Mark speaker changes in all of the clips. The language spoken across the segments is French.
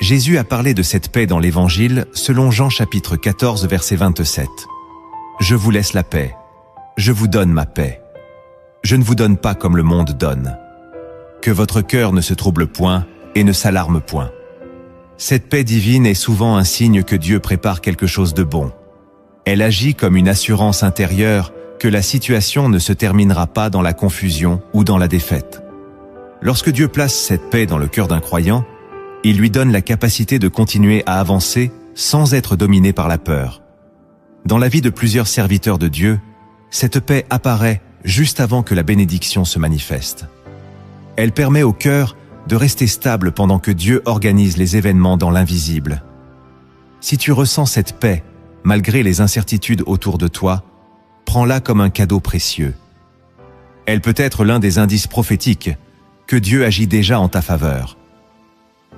Speaker 1: Jésus a parlé de cette paix dans l'Évangile selon Jean chapitre 14 verset 27. « Je vous laisse la paix, je vous donne ma paix. Je ne vous donne pas comme le monde donne. Que votre cœur ne se trouble point et ne s'alarme point. » Cette paix divine est souvent un signe que Dieu prépare quelque chose de bon. Elle agit comme une assurance intérieure que la situation ne se terminera pas dans la confusion ou dans la défaite. Lorsque Dieu place cette paix dans le cœur d'un croyant, il lui donne la capacité de continuer à avancer sans être dominé par la peur. Dans la vie de plusieurs serviteurs de Dieu, cette paix apparaît juste avant que la bénédiction se manifeste. Elle permet au cœur de rester stable pendant que Dieu organise les événements dans l'invisible. Si tu ressens cette paix, malgré les incertitudes autour de toi, prends-la comme un cadeau précieux. Elle peut être l'un des indices prophétiques que Dieu agit déjà en ta faveur.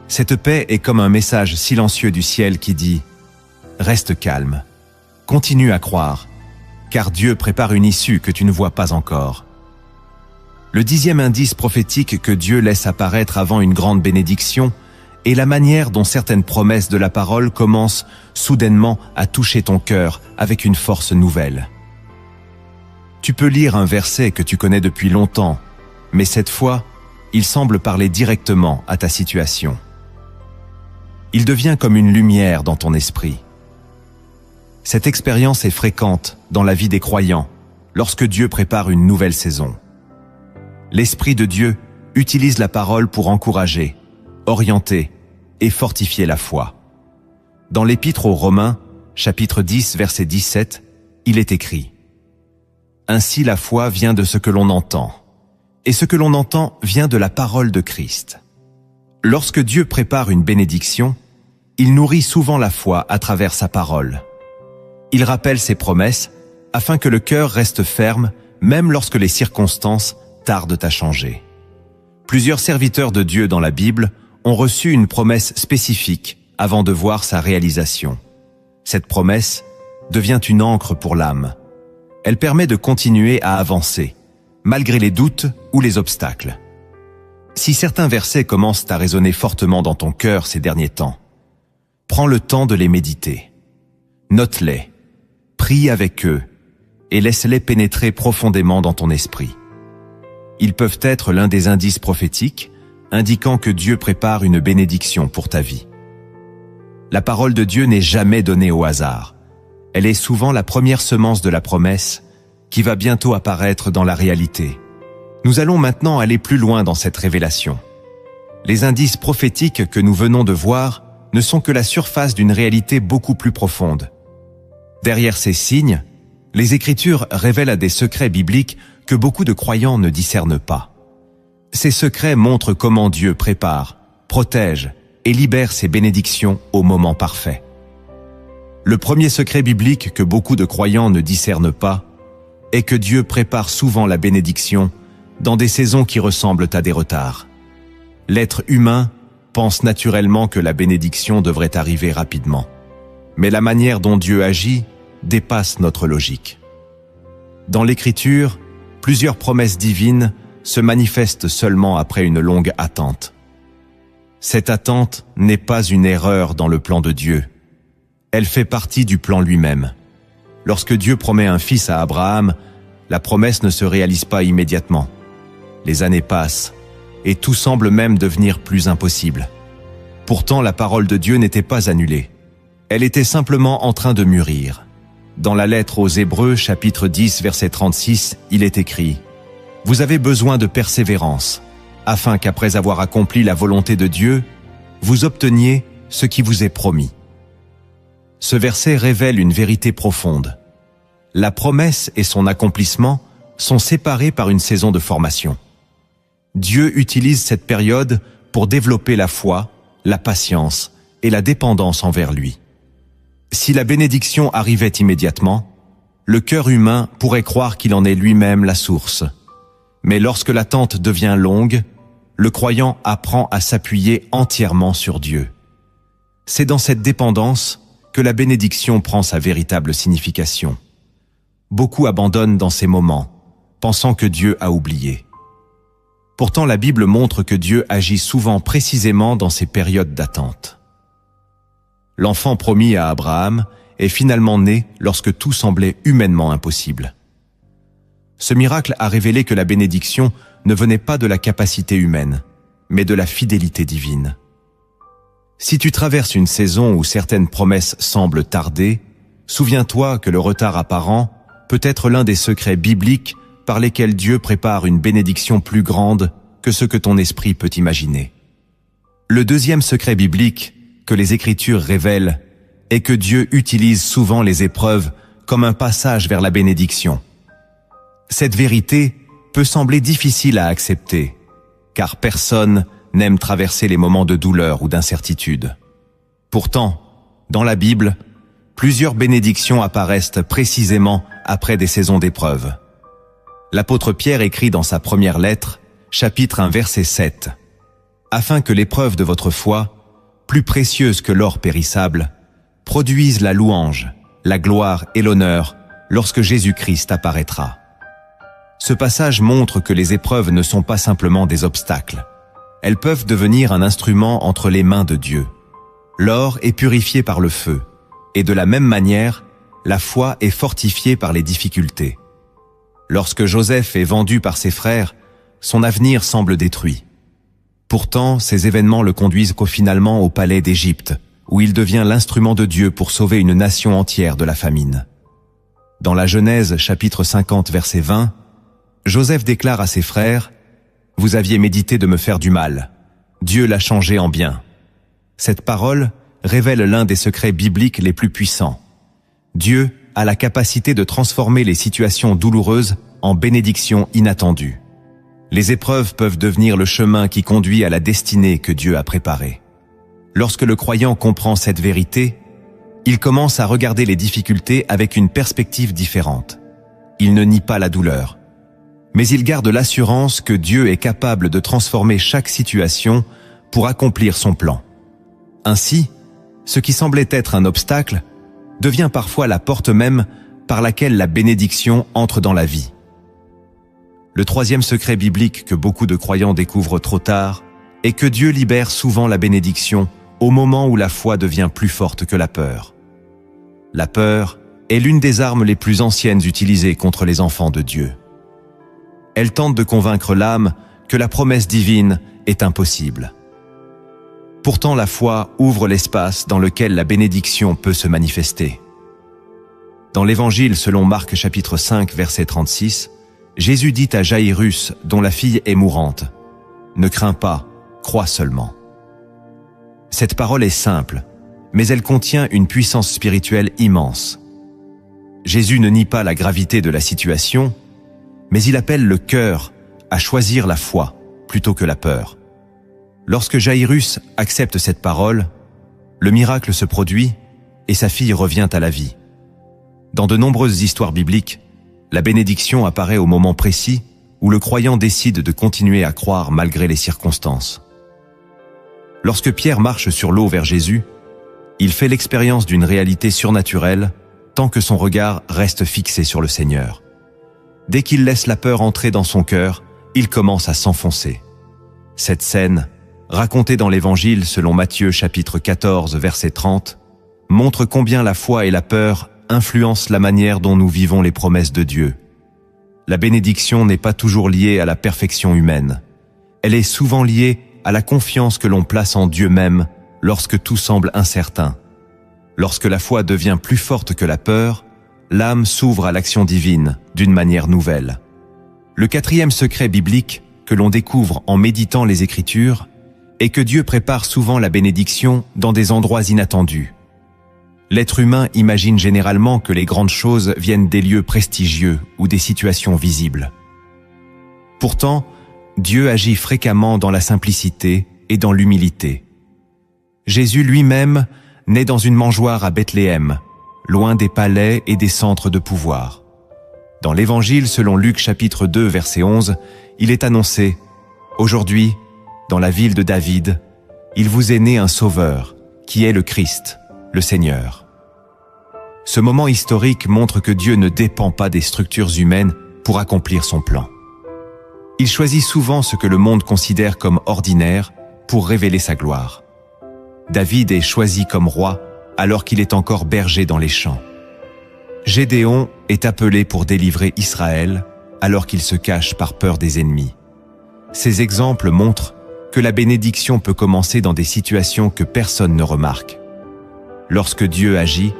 Speaker 1: Cette paix est comme un message silencieux du ciel qui dit « Reste calme, continue à croire, car Dieu prépare une issue que tu ne vois pas encore. » Le 10e indice prophétique que Dieu laisse apparaître avant une grande bénédiction est la manière dont certaines promesses de la parole commencent soudainement à toucher ton cœur avec une force nouvelle. Tu peux lire un verset que tu connais depuis longtemps, mais cette fois, il semble parler directement à ta situation. Il devient comme une lumière dans ton esprit. Cette expérience est fréquente dans la vie des croyants lorsque Dieu prépare une nouvelle saison. L'Esprit de Dieu utilise la parole pour encourager, orienter et fortifier la foi. Dans l'Épître aux Romains, chapitre 10, verset 17, il est écrit « Ainsi la foi vient de ce que l'on entend, et ce que l'on entend vient de la parole de Christ. » Lorsque Dieu prépare une bénédiction, il nourrit souvent la foi à travers sa parole. Il rappelle ses promesses afin que le cœur reste ferme même lorsque les circonstances tardent à changer. Plusieurs serviteurs de Dieu dans la Bible ont reçu une promesse spécifique avant de voir sa réalisation. Cette promesse devient une ancre pour l'âme. Elle permet de continuer à avancer, malgré les doutes ou les obstacles. Si certains versets commencent à résonner fortement dans ton cœur ces derniers temps, prends le temps de les méditer. Note-les, prie avec eux et laisse-les pénétrer profondément dans ton esprit. Ils peuvent être l'un des indices prophétiques indiquant que Dieu prépare une bénédiction pour ta vie. La parole de Dieu n'est jamais donnée au hasard. Elle est souvent la première semence de la promesse qui va bientôt apparaître dans la réalité. Nous allons maintenant aller plus loin dans cette révélation. Les indices prophétiques que nous venons de voir ne sont que la surface d'une réalité beaucoup plus profonde. Derrière ces signes, les Écritures révèlent à des secrets bibliques que beaucoup de croyants ne discernent pas. Ces secrets montrent comment Dieu prépare, protège et libère ses bénédictions au moment parfait. Le premier secret biblique que beaucoup de croyants ne discernent pas est que Dieu prépare souvent la bénédiction dans des saisons qui ressemblent à des retards. L'être humain pense naturellement que la bénédiction devrait arriver rapidement. Mais la manière dont Dieu agit dépasse notre logique. Dans l'Écriture, plusieurs promesses divines se manifestent seulement après une longue attente. Cette attente n'est pas une erreur dans le plan de Dieu. Elle fait partie du plan lui-même. Lorsque Dieu promet un fils à Abraham, la promesse ne se réalise pas immédiatement. Les années passent, et tout semble même devenir plus impossible. Pourtant, la parole de Dieu n'était pas annulée. Elle était simplement en train de mûrir. Dans la lettre aux Hébreux, chapitre 10, verset 36, il est écrit « Vous avez besoin de persévérance, afin qu'après avoir accompli la volonté de Dieu, vous obteniez ce qui vous est promis. » Ce verset révèle une vérité profonde. La promesse et son accomplissement sont séparés par une saison de formation. Dieu utilise cette période pour développer la foi, la patience et la dépendance envers lui. Si la bénédiction arrivait immédiatement, le cœur humain pourrait croire qu'il en est lui-même la source. Mais lorsque l'attente devient longue, le croyant apprend à s'appuyer entièrement sur Dieu. C'est dans cette dépendance que la bénédiction prend sa véritable signification. Beaucoup abandonnent dans ces moments, pensant que Dieu a oublié. Pourtant, la Bible montre que Dieu agit souvent précisément dans ces périodes d'attente. L'enfant promis à Abraham est finalement né lorsque tout semblait humainement impossible. Ce miracle a révélé que la bénédiction ne venait pas de la capacité humaine, mais de la fidélité divine. Si tu traverses une saison où certaines promesses semblent tarder, souviens-toi que le retard apparent peut être l'un des secrets bibliques par lesquels Dieu prépare une bénédiction plus grande que ce que ton esprit peut imaginer. Le deuxième secret biblique que les Écritures révèlent est que Dieu utilise souvent les épreuves comme un passage vers la bénédiction. Cette vérité peut sembler difficile à accepter, car personne n'aime traverser les moments de douleur ou d'incertitude. Pourtant, dans la Bible, plusieurs bénédictions apparaissent précisément après des saisons d'épreuves. L'apôtre Pierre écrit dans sa première lettre, chapitre 1, verset 7, « Afin que l'épreuve de votre foi, plus précieuse que l'or périssable, produise la louange, la gloire et l'honneur lorsque Jésus-Christ apparaîtra. » Ce passage montre que les épreuves ne sont pas simplement des obstacles. Elles peuvent devenir un instrument entre les mains de Dieu. L'or est purifié par le feu, et de la même manière, la foi est fortifiée par les difficultés. Lorsque Joseph est vendu par ses frères, son avenir semble détruit. Pourtant, ces événements le conduisent finalement au palais d'Égypte, où il devient l'instrument de Dieu pour sauver une nation entière de la famine. Dans la Genèse, chapitre 50, verset 20, Joseph déclare à ses frères, « Vous aviez médité de me faire du mal. Dieu l'a changé en bien. » Cette parole révèle l'un des secrets bibliques les plus puissants. Dieu a la capacité de transformer les situations douloureuses en bénédictions inattendues. Les épreuves peuvent devenir le chemin qui conduit à la destinée que Dieu a préparée. Lorsque le croyant comprend cette vérité, il commence à regarder les difficultés avec une perspective différente. Il ne nie pas la douleur, mais il garde l'assurance que Dieu est capable de transformer chaque situation pour accomplir son plan. Ainsi, ce qui semblait être un obstacle devient parfois la porte même par laquelle la bénédiction entre dans la vie. Le troisième secret biblique que beaucoup de croyants découvrent trop tard est que Dieu libère souvent la bénédiction au moment où la foi devient plus forte que la peur. La peur est l'une des armes les plus anciennes utilisées contre les enfants de Dieu. Elle tente de convaincre l'âme que la promesse divine est impossible. Pourtant, la foi ouvre l'espace dans lequel la bénédiction peut se manifester. Dans l'Évangile selon Marc chapitre 5, verset 36, Jésus dit à Jaïrus, dont la fille est mourante, « Ne crains pas, crois seulement. » Cette parole est simple, mais elle contient une puissance spirituelle immense. Jésus ne nie pas la gravité de la situation, mais il appelle le cœur à choisir la foi plutôt que la peur. Lorsque Jaïrus accepte cette parole, le miracle se produit et sa fille revient à la vie. Dans de nombreuses histoires bibliques, la bénédiction apparaît au moment précis où le croyant décide de continuer à croire malgré les circonstances. Lorsque Pierre marche sur l'eau vers Jésus, il fait l'expérience d'une réalité surnaturelle tant que son regard reste fixé sur le Seigneur. Dès qu'il laisse la peur entrer dans son cœur, il commence à s'enfoncer. Cette scène, racontée dans l'Évangile selon Matthieu chapitre 14 verset 30, montre combien la foi et la peur influencent la manière dont nous vivons les promesses de Dieu. La bénédiction n'est pas toujours liée à la perfection humaine. Elle est souvent liée à la confiance que l'on place en Dieu même lorsque tout semble incertain. Lorsque la foi devient plus forte que la peur, l'âme s'ouvre à l'action divine d'une manière nouvelle. Le quatrième secret biblique que l'on découvre en méditant les Écritures est que Dieu prépare souvent la bénédiction dans des endroits inattendus. L'être humain imagine généralement que les grandes choses viennent des lieux prestigieux ou des situations visibles. Pourtant, Dieu agit fréquemment dans la simplicité et dans l'humilité. Jésus lui-même naît dans une mangeoire à Bethléem, loin des palais et des centres de pouvoir. Dans l'Évangile selon Luc chapitre 2 verset 11, il est annoncé « Aujourd'hui, dans la ville de David, il vous est né un sauveur, qui est le Christ, le Seigneur. » Ce moment historique montre que Dieu ne dépend pas des structures humaines pour accomplir son plan. Il choisit souvent ce que le monde considère comme ordinaire pour révéler sa gloire. David est choisi comme roi alors qu'il est encore berger dans les champs. Gédéon est appelé pour délivrer Israël alors qu'il se cache par peur des ennemis. Ces exemples montrent que la bénédiction peut commencer dans des situations que personne ne remarque. Lorsque Dieu agit,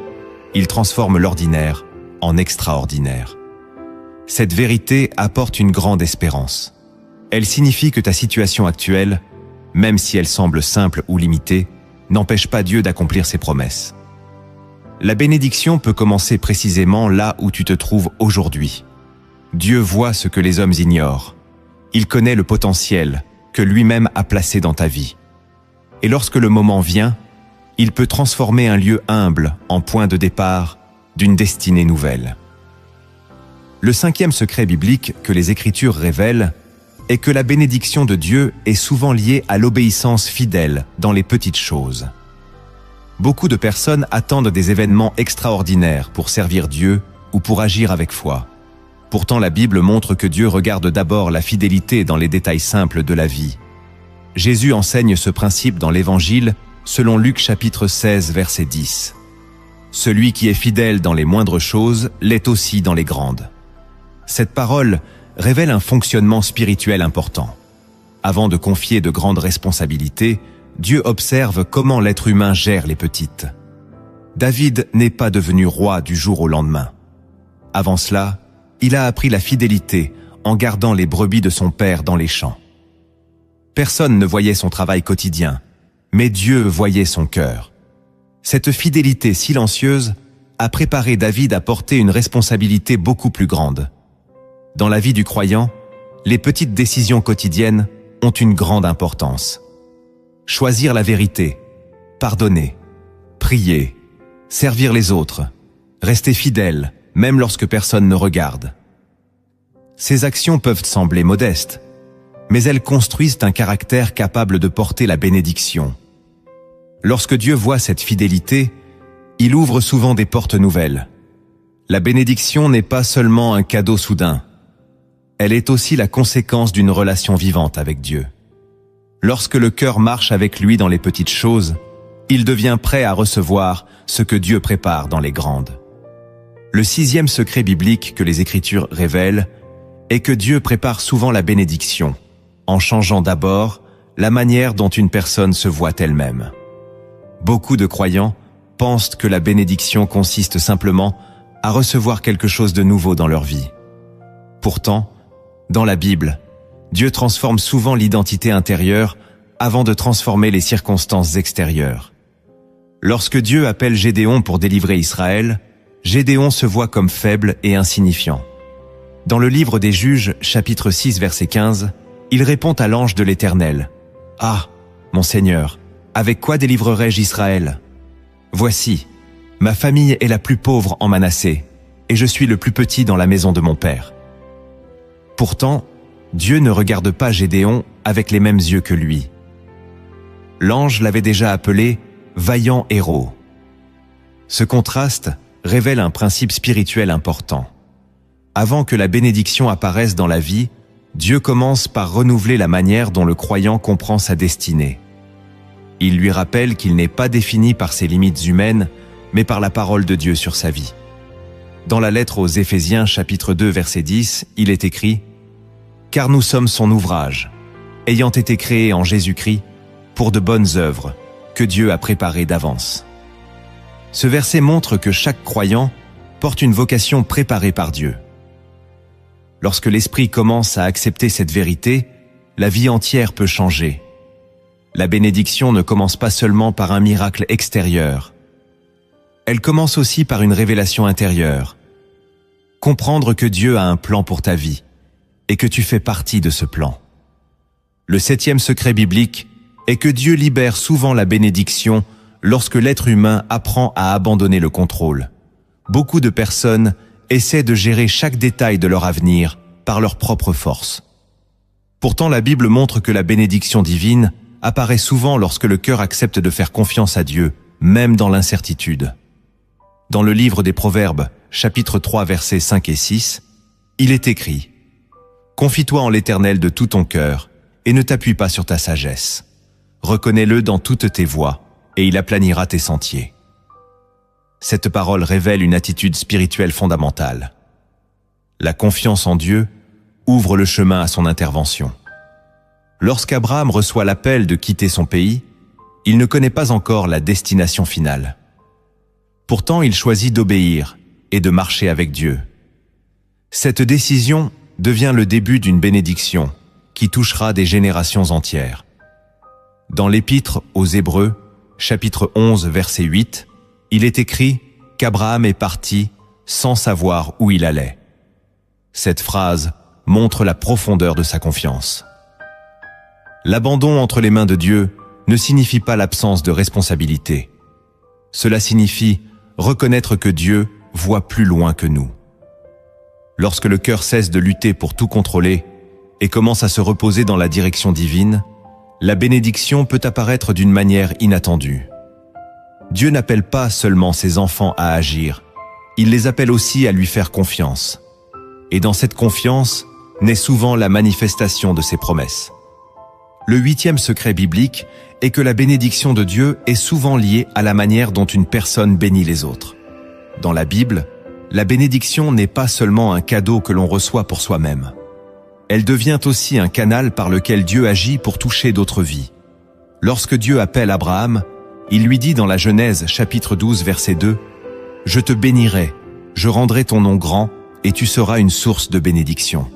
Speaker 1: il transforme l'ordinaire en extraordinaire. Cette vérité apporte une grande espérance. Elle signifie que ta situation actuelle, même si elle semble simple ou limitée, n'empêche pas Dieu d'accomplir ses promesses. La bénédiction peut commencer précisément là où tu te trouves aujourd'hui. Dieu voit ce que les hommes ignorent. Il connaît le potentiel que lui-même a placé dans ta vie. Et lorsque le moment vient, il peut transformer un lieu humble en point de départ d'une destinée nouvelle. Le 5e secret biblique que les Écritures révèlent est que la bénédiction de Dieu est souvent liée à l'obéissance fidèle dans les petites choses. Beaucoup de personnes attendent des événements extraordinaires pour servir Dieu ou pour agir avec foi. Pourtant, la Bible montre que Dieu regarde d'abord la fidélité dans les détails simples de la vie. Jésus enseigne ce principe dans l'Évangile selon Luc chapitre 16, verset 10. « Celui qui est fidèle dans les moindres choses l'est aussi dans les grandes. » Cette parole révèle un fonctionnement spirituel important. Avant de confier de grandes responsabilités, Dieu observe comment l'être humain gère les petites. David n'est pas devenu roi du jour au lendemain. Avant cela, il a appris la fidélité en gardant les brebis de son père dans les champs. Personne ne voyait son travail quotidien, mais Dieu voyait son cœur. Cette fidélité silencieuse a préparé David à porter une responsabilité beaucoup plus grande. Dans la vie du croyant, les petites décisions quotidiennes ont une grande importance. Choisir la vérité, pardonner, prier, servir les autres, rester fidèle, même lorsque personne ne regarde. Ces actions peuvent sembler modestes, mais elles construisent un caractère capable de porter la bénédiction. Lorsque Dieu voit cette fidélité, il ouvre souvent des portes nouvelles. La bénédiction n'est pas seulement un cadeau soudain, elle est aussi la conséquence d'une relation vivante avec Dieu. Lorsque le cœur marche avec lui dans les petites choses, il devient prêt à recevoir ce que Dieu prépare dans les grandes. Le 6e secret biblique que les Écritures révèlent est que Dieu prépare souvent la bénédiction, en changeant d'abord la manière dont une personne se voit elle-même. Beaucoup de croyants pensent que la bénédiction consiste simplement à recevoir quelque chose de nouveau dans leur vie. Pourtant, dans la Bible, Dieu transforme souvent l'identité intérieure avant de transformer les circonstances extérieures. Lorsque Dieu appelle Gédéon pour délivrer Israël, Gédéon se voit comme faible et insignifiant. Dans le livre des Juges, chapitre 6, verset 15, il répond à l'ange de l'Éternel. « Ah, mon Seigneur, avec quoi délivrerai-je Israël ? Voici, ma famille est la plus pauvre en Manassé, et je suis le plus petit dans la maison de mon père. » Pourtant, Dieu ne regarde pas Gédéon avec les mêmes yeux que lui. L'ange l'avait déjà appelé « vaillant héros ». Ce contraste révèle un principe spirituel important. Avant que la bénédiction apparaisse dans la vie, Dieu commence par renouveler la manière dont le croyant comprend sa destinée. Il lui rappelle qu'il n'est pas défini par ses limites humaines, mais par la parole de Dieu sur sa vie. Dans la lettre aux Éphésiens, chapitre 2, verset 10, il est écrit « Car nous sommes son ouvrage, ayant été créés en Jésus-Christ, pour de bonnes œuvres, que Dieu a préparées d'avance. » Ce verset montre que chaque croyant porte une vocation préparée par Dieu. Lorsque l'Esprit commence à accepter cette vérité, la vie entière peut changer. La bénédiction ne commence pas seulement par un miracle extérieur. Elle commence aussi par une révélation intérieure. Comprendre que Dieu a un plan pour ta vie et que tu fais partie de ce plan. Le 7e secret biblique est que Dieu libère souvent la bénédiction lorsque l'être humain apprend à abandonner le contrôle. Beaucoup de personnes essaient de gérer chaque détail de leur avenir par leur propre force. Pourtant, la Bible montre que la bénédiction divine apparaît souvent lorsque le cœur accepte de faire confiance à Dieu, même dans l'incertitude. Dans le livre des Proverbes, chapitre 3, versets 5 et 6, il est écrit « Confie-toi en l'Éternel de tout ton cœur et ne t'appuie pas sur ta sagesse. Reconnais-le dans toutes tes voies et il aplanira tes sentiers. » Cette parole révèle une attitude spirituelle fondamentale. La confiance en Dieu ouvre le chemin à son intervention. Lorsqu'Abraham reçoit l'appel de quitter son pays, il ne connaît pas encore la destination finale. Pourtant, il choisit d'obéir et de marcher avec Dieu. Cette décision devient le début d'une bénédiction qui touchera des générations entières. Dans l'Épître aux Hébreux, chapitre 11, verset 8, il est écrit qu'Abraham est parti sans savoir où il allait. Cette phrase montre la profondeur de sa confiance. L'abandon entre les mains de Dieu ne signifie pas l'absence de responsabilité. Cela signifie reconnaître que Dieu voit plus loin que nous. Lorsque le cœur cesse de lutter pour tout contrôler et commence à se reposer dans la direction divine, la bénédiction peut apparaître d'une manière inattendue. Dieu n'appelle pas seulement ses enfants à agir, il les appelle aussi à lui faire confiance. Et dans cette confiance naît souvent la manifestation de ses promesses. Le 8e secret biblique est que la bénédiction de Dieu est souvent liée à la manière dont une personne bénit les autres. Dans la Bible, la bénédiction n'est pas seulement un cadeau que l'on reçoit pour soi-même. Elle devient aussi un canal par lequel Dieu agit pour toucher d'autres vies. Lorsque Dieu appelle Abraham, il lui dit dans la Genèse chapitre 12 verset 2 « Je te bénirai, je rendrai ton nom grand et tu seras une source de bénédiction. »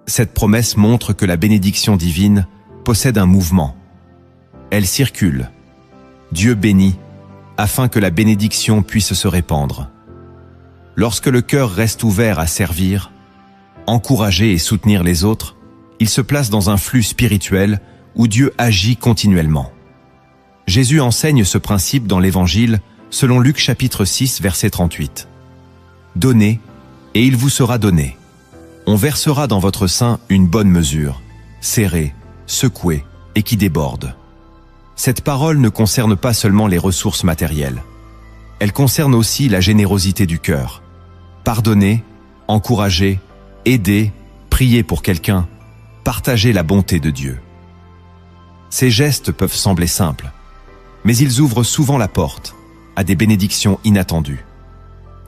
Speaker 1: Cette promesse montre que la bénédiction divine possède un mouvement. Elle circule. Dieu bénit afin que la bénédiction puisse se répandre. Lorsque le cœur reste ouvert à servir, encourager et soutenir les autres, il se place dans un flux spirituel où Dieu agit continuellement. Jésus enseigne ce principe dans l'Évangile selon Luc chapitre 6 verset 38. « Donnez, et il vous sera donné. On versera dans votre sein une bonne mesure, serrée, secouée et qui déborde. » Cette parole ne concerne pas seulement les ressources matérielles. Elle concerne aussi la générosité du cœur. Pardonner, encourager, aider, prier pour quelqu'un, partager la bonté de Dieu. Ces gestes peuvent sembler simples, mais ils ouvrent souvent la porte à des bénédictions inattendues.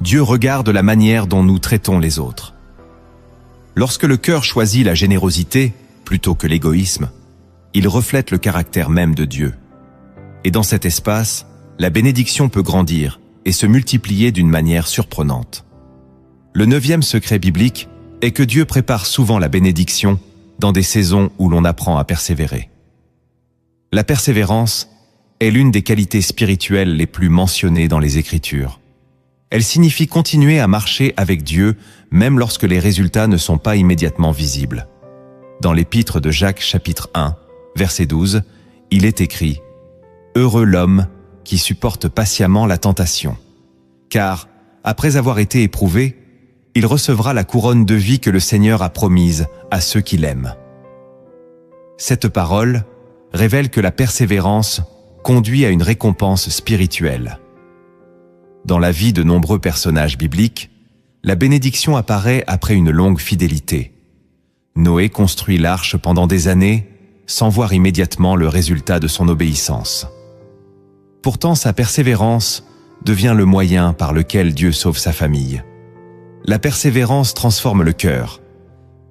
Speaker 1: Dieu regarde la manière dont nous traitons les autres. Lorsque le cœur choisit la générosité plutôt que l'égoïsme, il reflète le caractère même de Dieu. Et dans cet espace, la bénédiction peut grandir et se multiplier d'une manière surprenante. Le 9e secret biblique est que Dieu prépare souvent la bénédiction dans des saisons où l'on apprend à persévérer. La persévérance est l'une des qualités spirituelles les plus mentionnées dans les Écritures. Elle signifie continuer à marcher avec Dieu même lorsque les résultats ne sont pas immédiatement visibles. Dans l'Épître de Jacques chapitre 1, verset 12, il est écrit « Heureux l'homme qui supporte patiemment la tentation, car, après avoir été éprouvé, il recevra la couronne de vie que le Seigneur a promise à ceux qui l'aiment. » Cette parole révèle que la persévérance conduit à une récompense spirituelle. Dans la vie de nombreux personnages bibliques, la bénédiction apparaît après une longue fidélité. Noé construit l'arche pendant des années sans voir immédiatement le résultat de son obéissance. Pourtant, sa persévérance devient le moyen par lequel Dieu sauve sa famille. La persévérance transforme le cœur.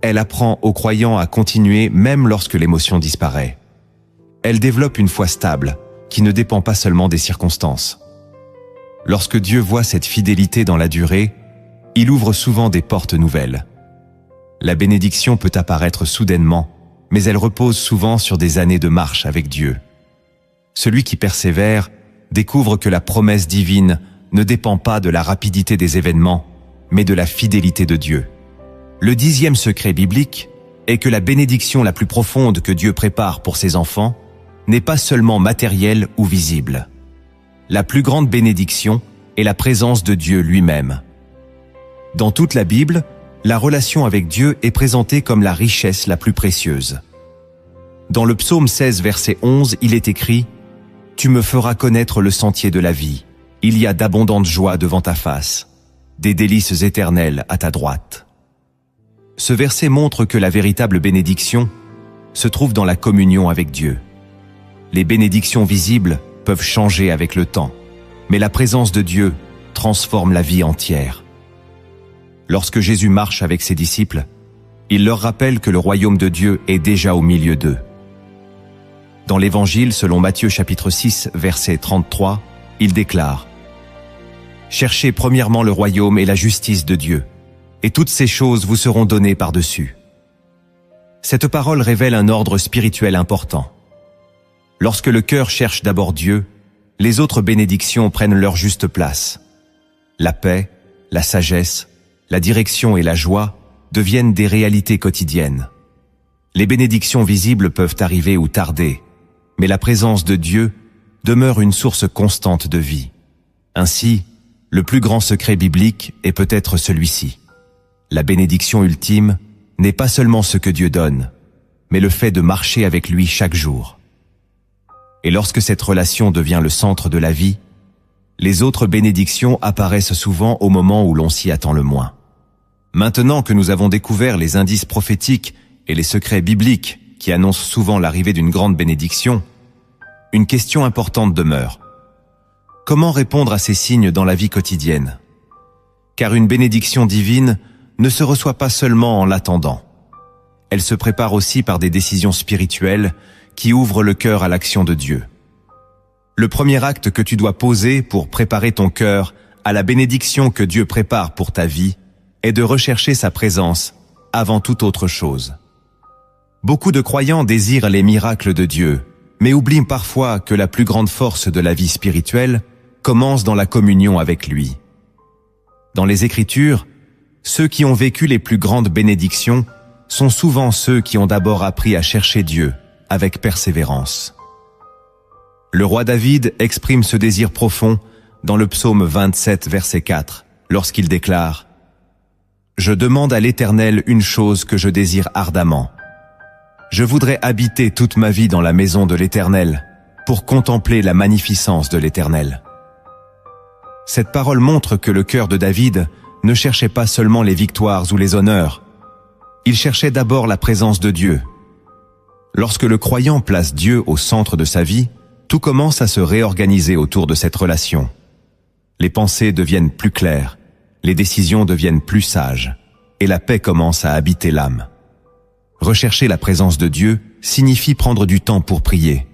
Speaker 1: Elle apprend aux croyants à continuer même lorsque l'émotion disparaît. Elle développe une foi stable, qui ne dépend pas seulement des circonstances. Lorsque Dieu voit cette fidélité dans la durée, il ouvre souvent des portes nouvelles. La bénédiction peut apparaître soudainement, mais elle repose souvent sur des années de marche avec Dieu. Celui qui persévère découvre que la promesse divine ne dépend pas de la rapidité des événements, mais de la fidélité de Dieu. Le 10e secret biblique est que la bénédiction la plus profonde que Dieu prépare pour ses enfants n'est pas seulement matérielle ou visible. La plus grande bénédiction est la présence de Dieu lui-même. Dans toute la Bible, la relation avec Dieu est présentée comme la richesse la plus précieuse. Dans le psaume 16, verset 11, il est écrit « Tu me feras connaître le sentier de la vie. Il y a d'abondantes joies devant ta face, des délices éternelles à ta droite. » Ce verset montre que la véritable bénédiction se trouve dans la communion avec Dieu. Les bénédictions visibles peuvent changer avec le temps, mais la présence de Dieu transforme la vie entière. Lorsque Jésus marche avec ses disciples, il leur rappelle que le royaume de Dieu est déjà au milieu d'eux. Dans l'Évangile, selon Matthieu chapitre 6, verset 33, il déclare « Cherchez premièrement le royaume et la justice de Dieu, et toutes ces choses vous seront données par-dessus. » Cette parole révèle un ordre spirituel important. Lorsque le cœur cherche d'abord Dieu, les autres bénédictions prennent leur juste place. La paix, la sagesse, la direction et la joie deviennent des réalités quotidiennes. Les bénédictions visibles peuvent arriver ou tarder, mais la présence de Dieu demeure une source constante de vie. Ainsi, le plus grand secret biblique est peut-être celui-ci. La bénédiction ultime n'est pas seulement ce que Dieu donne, mais le fait de marcher avec lui chaque jour. Et lorsque cette relation devient le centre de la vie, les autres bénédictions apparaissent souvent au moment où l'on s'y attend le moins. Maintenant que nous avons découvert les indices prophétiques et les secrets bibliques qui annoncent souvent l'arrivée d'une grande bénédiction, une question importante demeure. Comment répondre à ces signes dans la vie quotidienne? Car une bénédiction divine ne se reçoit pas seulement en l'attendant. Elle se prépare aussi par des décisions spirituelles qui ouvrent le cœur à l'action de Dieu. Le premier acte que tu dois poser pour préparer ton cœur à la bénédiction que Dieu prépare pour ta vie est de rechercher sa présence avant toute autre chose. Beaucoup de croyants désirent les miracles de Dieu, mais oublient parfois que la plus grande force de la vie spirituelle commence dans la communion avec lui. Dans les Écritures, ceux qui ont vécu les plus grandes bénédictions sont souvent ceux qui ont d'abord appris à chercher Dieu avec persévérance. Le roi David exprime ce désir profond dans le psaume 27, verset 4, lorsqu'il déclare « Je demande à l'Éternel une chose que je désire ardemment. Je voudrais habiter toute ma vie dans la maison de l'Éternel pour contempler la magnificence de l'Éternel. » Cette parole montre que le cœur de David ne cherchait pas seulement les victoires ou les honneurs. Il cherchait d'abord la présence de Dieu. Lorsque le croyant place Dieu au centre de sa vie, tout commence à se réorganiser autour de cette relation. Les pensées deviennent plus claires, les décisions deviennent plus sages, et la paix commence à habiter l'âme. Rechercher la présence de Dieu signifie prendre du temps pour prier,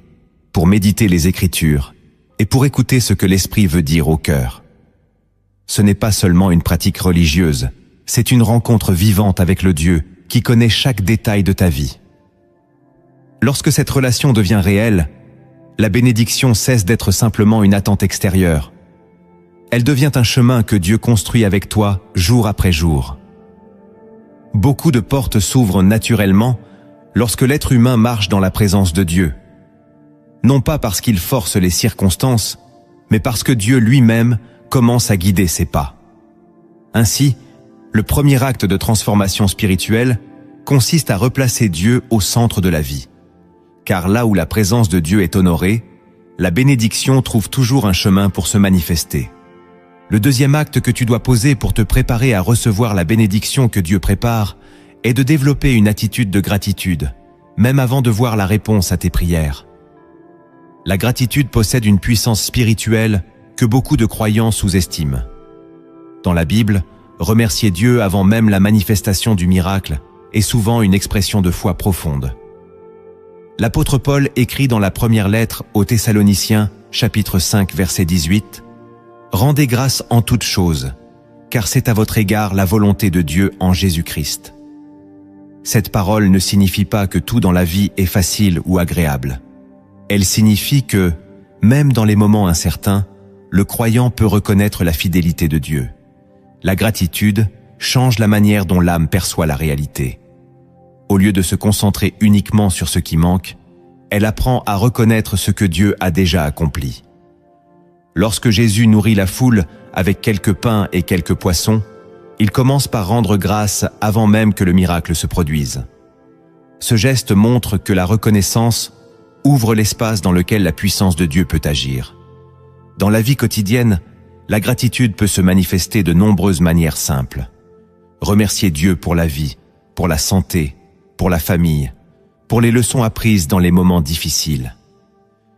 Speaker 1: pour méditer les Écritures, et pour écouter ce que l'Esprit veut dire au cœur. Ce n'est pas seulement une pratique religieuse, c'est une rencontre vivante avec le Dieu qui connaît chaque détail de ta vie. Lorsque cette relation devient réelle, la bénédiction cesse d'être simplement une attente extérieure. Elle devient un chemin que Dieu construit avec toi jour après jour. Beaucoup de portes s'ouvrent naturellement lorsque l'être humain marche dans la présence de Dieu. Non pas parce qu'il force les circonstances, mais parce que Dieu lui-même commence à guider ses pas. Ainsi, le premier acte de transformation spirituelle consiste à replacer Dieu au centre de la vie. Car là où la présence de Dieu est honorée, la bénédiction trouve toujours un chemin pour se manifester. Le deuxième acte que tu dois poser pour te préparer à recevoir la bénédiction que Dieu prépare est de développer une attitude de gratitude, même avant de voir la réponse à tes prières. La gratitude possède une puissance spirituelle que beaucoup de croyants sous-estiment. Dans la Bible, remercier Dieu avant même la manifestation du miracle est souvent une expression de foi profonde. L'apôtre Paul écrit dans la première lettre aux Thessaloniciens, chapitre 5, verset 18, « Rendez grâce en toutes choses, car c'est à votre égard la volonté de Dieu en Jésus-Christ. » Cette parole ne signifie pas que tout dans la vie est facile ou agréable. Elle signifie que, même dans les moments incertains, le croyant peut reconnaître la fidélité de Dieu. La gratitude change la manière dont l'âme perçoit la réalité. Au lieu de se concentrer uniquement sur ce qui manque, elle apprend à reconnaître ce que Dieu a déjà accompli. Lorsque Jésus nourrit la foule avec quelques pains et quelques poissons, il commence par rendre grâce avant même que le miracle se produise. Ce geste montre que la reconnaissance ouvre l'espace dans lequel la puissance de Dieu peut agir. Dans la vie quotidienne, la gratitude peut se manifester de nombreuses manières simples. Remercier Dieu pour la vie, pour la santé, pour la famille, pour les leçons apprises dans les moments difficiles.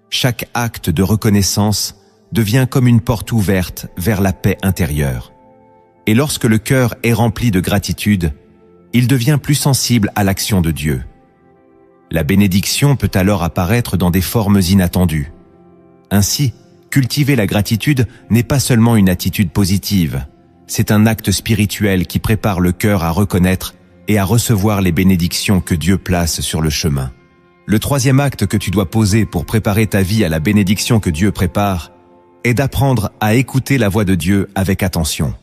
Speaker 1: Chaque acte de reconnaissance devient comme une porte ouverte vers la paix intérieure. Et lorsque le cœur est rempli de gratitude, il devient plus sensible à l'action de Dieu. La bénédiction peut alors apparaître dans des formes inattendues. Ainsi, cultiver la gratitude n'est pas seulement une attitude positive, c'est un acte spirituel qui prépare le cœur à reconnaître et à recevoir les bénédictions que Dieu place sur le chemin. Le troisième acte que tu dois poser pour préparer ta vie à la bénédiction que Dieu prépare est d'apprendre à écouter la voix de Dieu avec attention.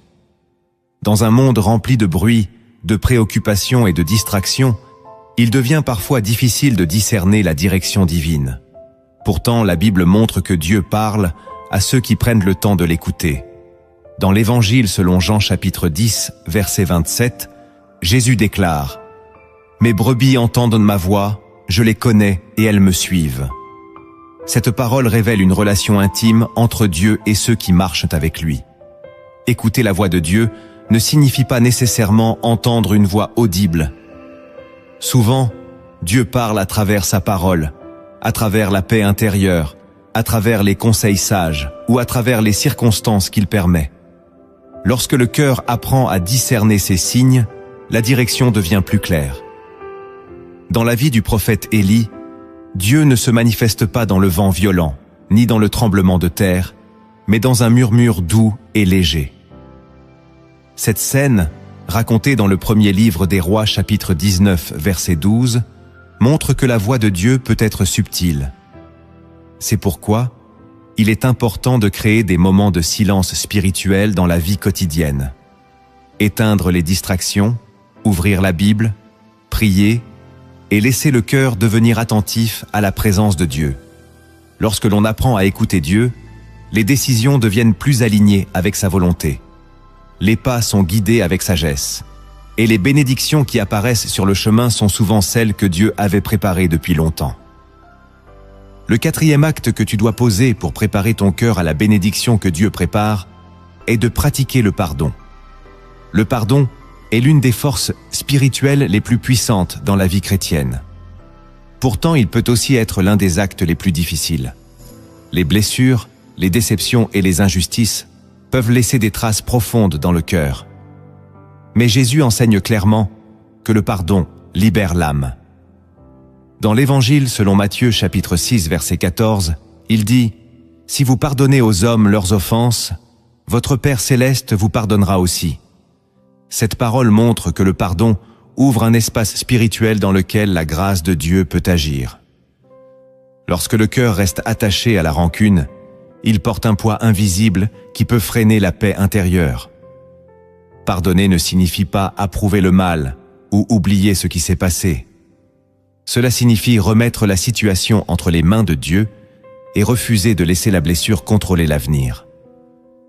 Speaker 1: Dans un monde rempli de bruit, de préoccupations et de distractions, il devient parfois difficile de discerner la direction divine. Pourtant, la Bible montre que Dieu parle à ceux qui prennent le temps de l'écouter. Dans l'Évangile selon Jean chapitre 10, verset 27, Jésus déclare « Mes brebis entendent ma voix, je les connais et elles me suivent. » Cette parole révèle une relation intime entre Dieu et ceux qui marchent avec lui. Écouter la voix de Dieu ne signifie pas nécessairement entendre une voix audible. Souvent, Dieu parle à travers sa parole, à travers la paix intérieure, à travers les conseils sages ou à travers les circonstances qu'il permet. Lorsque le cœur apprend à discerner ces signes, la direction devient plus claire. Dans la vie du prophète Élie, Dieu ne se manifeste pas dans le vent violent, ni dans le tremblement de terre, mais dans un murmure doux et léger. Cette scène, racontée dans le premier livre des Rois chapitre 19 verset 12, montre que la voix de Dieu peut être subtile. C'est pourquoi il est important de créer des moments de silence spirituel dans la vie quotidienne. Éteindre les distractions, ouvrir la Bible, prier et laisser le cœur devenir attentif à la présence de Dieu. Lorsque l'on apprend à écouter Dieu, les décisions deviennent plus alignées avec sa volonté. Les pas sont guidés avec sagesse. Et les bénédictions qui apparaissent sur le chemin sont souvent celles que Dieu avait préparées depuis longtemps. Le quatrième acte que tu dois poser pour préparer ton cœur à la bénédiction que Dieu prépare est de pratiquer le pardon. Le pardon est l'une des forces spirituelles les plus puissantes dans la vie chrétienne. Pourtant, il peut aussi être l'un des actes les plus difficiles. Les blessures, les déceptions et les injustices peuvent laisser des traces profondes dans le cœur. Mais Jésus enseigne clairement que le pardon libère l'âme. Dans l'Évangile selon Matthieu chapitre 6 verset 14, il dit « Si vous pardonnez aux hommes leurs offenses, votre Père céleste vous pardonnera aussi. » Cette parole montre que le pardon ouvre un espace spirituel dans lequel la grâce de Dieu peut agir. Lorsque le cœur reste attaché à la rancune, il porte un poids invisible qui peut freiner la paix intérieure. Pardonner ne signifie pas approuver le mal ou oublier ce qui s'est passé. Cela signifie remettre la situation entre les mains de Dieu et refuser de laisser la blessure contrôler l'avenir.